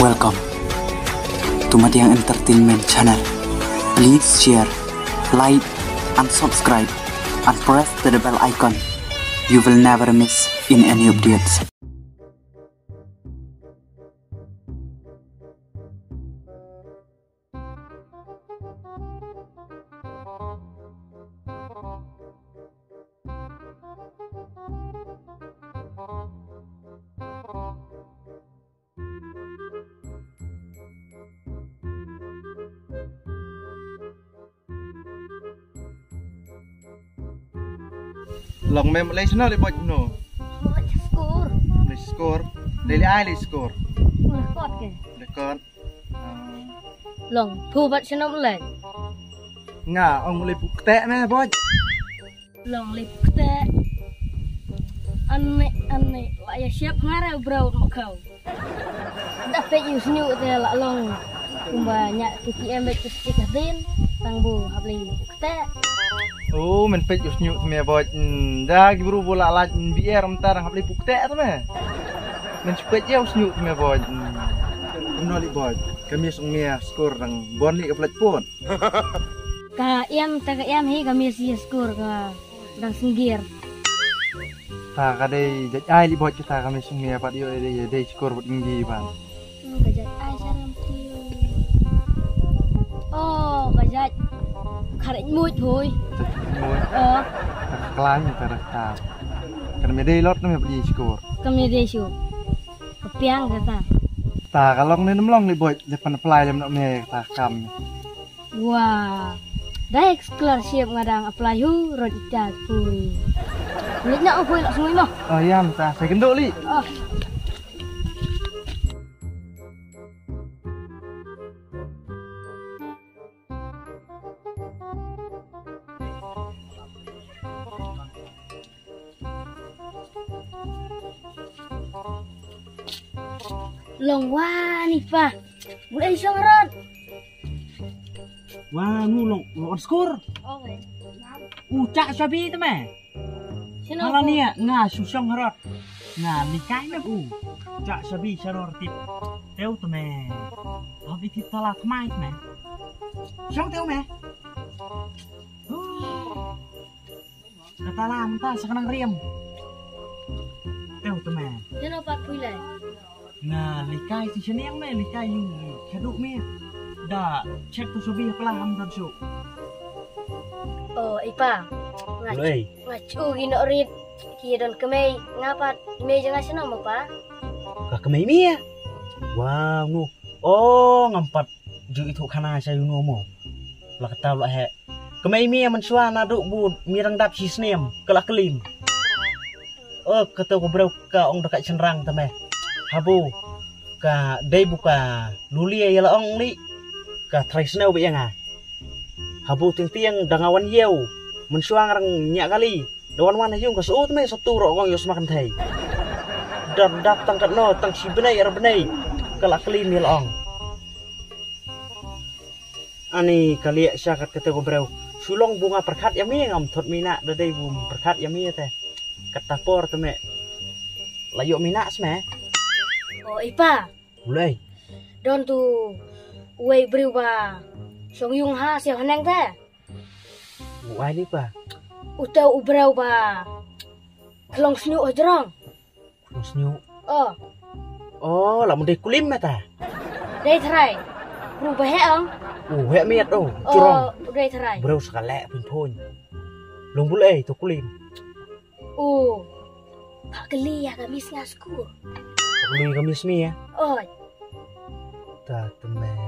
Welcome to Matiang Entertainment channel. Please share, like, and subscribe, and press the bell icon. You will never miss in any updates. Lòng mềm lấy nó lại bật nổ lấy score lấy ai lấy score lấy con lòng thu vật cho nó lên ngả ông lấy bục tệ mẹ bật lòng lấy bục tệ anh này lại siap ngarep bro một khẩu đã phải yêu nhu thì là lòng banyak KTM betul tin tang bu habli buk tệ. Oh, men pej us nyuk me bot. Dah gibru bola laj biar mentar hap le pukte tu me. Men pej ya us nyuk me bot. No li bot. Kami sung me skor rang bon li kaplat pun. Ka em hi kami si skor ka dang singgir. Ta ka dei jaj ai li bot kita kami sung me pat yo dei skor bot tinggi ban. Kajat ai saram tiu. Oh, kajat kharek mui thôi. Mui. Kelan kita rasa. Kan me dei lot me beli skor. Kami dei syu. Kepiang kata. Ta kalong ni nemlong li bot depan apply lem nak me ta kam. Wah. Dah eksplor siap ngadang apply hu rod ikat pui. Lihat nak pui lak semua mah. Oh ya, ta saya genduk li. Oh. Long wah nih pa, mulai syarat. Wah, ngulong skor. Oke. Ucak sabi tu meh. Kalau ni ngah susong harap. Ngah nikai meh Ucak sabi syaror tip. Teu tu meh. Habis tip talat mai tu meh. Syong teu meh. Kata lah, mentah sekarang riam. Teu tu meh. Jangan pat pulai. Nah, likai si senang meh, likai yung kaduk meh. Dah cek tu sabi pelan dan su. Oh, ipa. Ngacu gino rit. Kia don kemei ngapat ime jangan senang mo pa. Ka kemei mia. Wow, nu. Oh, ngampat ju itu kana saya nu mo. Lah kata lah he. Kemei mia mensua naduk bu mirang dap si snem kelak kelim. Oh, kata ko bro ka ong dekat senrang ta meh. Habu ka day buka luli ya la ong li ka tradisional be yang habu tiang dangawan yeu mensuang rang nyak kali dawan wan hayung ka suut me satu ro gong yos makan thai dan dap tangkat no tang si benai ar benai kala kali mi la ong ani kali syakat kata ko bro sulong bunga perkat ya mi ngam thot mina da day bum perkat ya mi teh kata por te me layo mina sme. Oh, ipa. Mulai. Don tu wei berubah. Song yung ha siap haneng teh. Wai ni pa. Utau ubrau ba. Kelong snu ojrong. Senyum. Oh, Oh, lah mendek kulim mata. dei trai. Berubah he ong. Hek miat curong. Oh, dei trai. Bro sekale pun. Long bule tu kulim. Oh. Pak geli ya gamis ngasku. Kulim kamis mi ya. Oh, Ta temen.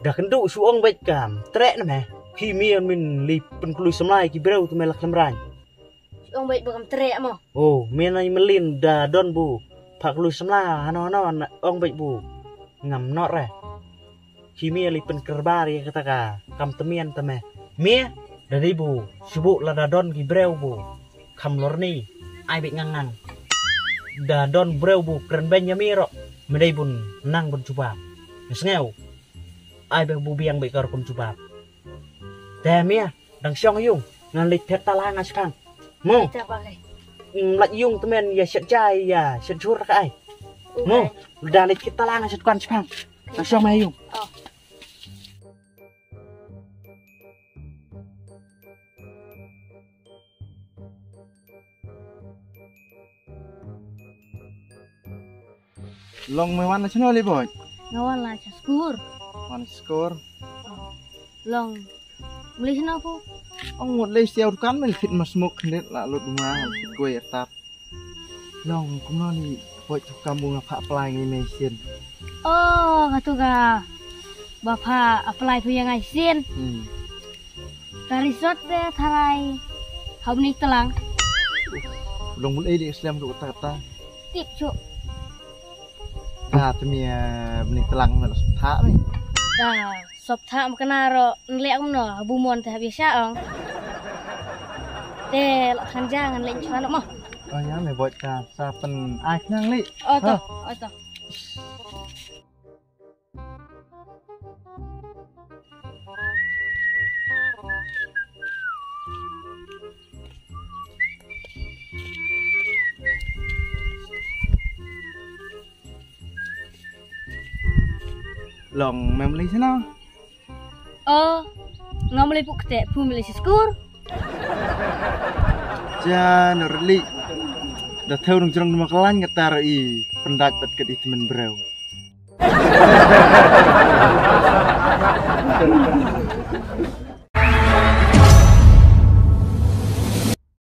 Dah kenduk suong baik kam. Trek na meh. Khi mi min li pen kului semlai ki bro tu melak lemran. ong baik bakam trek mo. Oh, min ai melin da don bu. Pak kului semla ano ong baik bu. Ngam not re. Khi mi li pen kerbari kata ka. Kam temian te meh. Mi dari bu. Subuk la da don ki bro bu. Kam lor ni. Ai baik ngang. Da don bro bu keren ben ya mi ro. Medai pun nang pun coba. Ngeu. Ai baik bu biang baik kar pun coba. Dah mi dang siong yung ngan lit pet talang askang. Mo. Kita pakai. Lạch yung temen ya set chai ya set chur ka ai. Mo, udah lihat kita lah ngasih tuan Jepang. Langsung mayung. Oh. Long me wan chno li boy. Ngawan lah skur. Wan skor. Long beli sini aku. Ong một lê xeo kan men fit mas mok net la lut ma gue tap. Long kum no ni boy tu kampung apa apply ngi mesin. Oh, katu ka. Bapak apply punya ngaisin. Karisot deh tarai. Hau ni telang. Long mun di Islam tu kata. Tip cuk. Nah, tu mia benih telang mel tha me. Dah, sop tak makna ro nlek no bumon teh biasa ong. Teh lak kanjangan lek chuan mo. Oh ya me boy ka sa pen ai nang li. Oh toh, oh toh. Long mem li sana. Oh, ngam le puk teh pu mele skur. Ja nerli. Dah tahu dong jerong duma kelan ngetar i pendat bet ke di temen brau.